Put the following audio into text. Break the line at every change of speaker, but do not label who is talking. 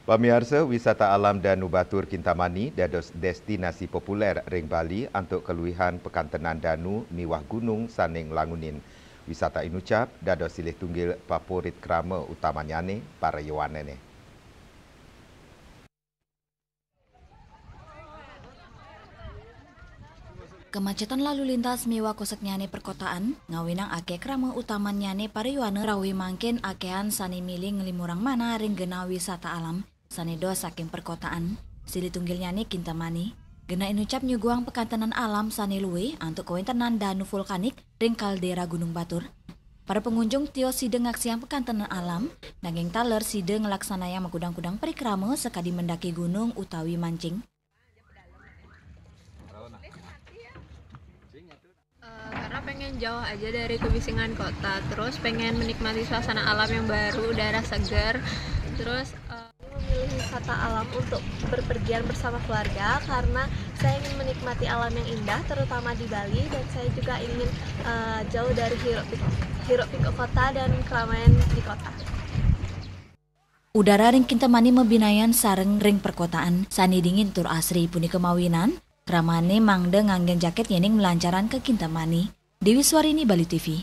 Pemirsa, wisata alam Danu Batur Kintamani dados destinasi populer ring Bali untuk keluihan pekantenan Danu miwah gunung saning langunin. Wisata inucap dados silih tunggil favorit krama utamanyane para yawanene.
Kemacetan lalu lintas miwa koseknyane perkotaan, ngawinang ake krama utamanyane pariwane rawi mangkin akean sani milih ngelimurang mana ring gena wisata alam, sani do saking perkotaan, sili tunggilnyane Kintamani, gena inucap nyuguang pekantenan alam sani luwe untuk kawentenan danu vulkanik ring kaldera Gunung Batur. Para pengunjung tio side ngaksiang pekantenan alam, naging taler side ngelaksanaya magudang-kudang perikrama sekadi mendaki gunung utawi mancing.
Karena pengen jauh aja dari kebisingan kota, terus pengen menikmati suasana alam yang baru, udara segar, terus memilih wisata alam untuk berpergian bersama keluarga karena saya ingin menikmati alam yang indah, terutama di Bali, dan saya juga ingin jauh dari hiruk-pikuk kota dan keramaian di kota.
Udara ring Kintamani mebinayan sareng ring perkotaan, sani dingin tur asri puni kemawinan, Kramane mangde nganggen jaket yening melancaran ke Kintamani. Dewi Swarini, Bali TV.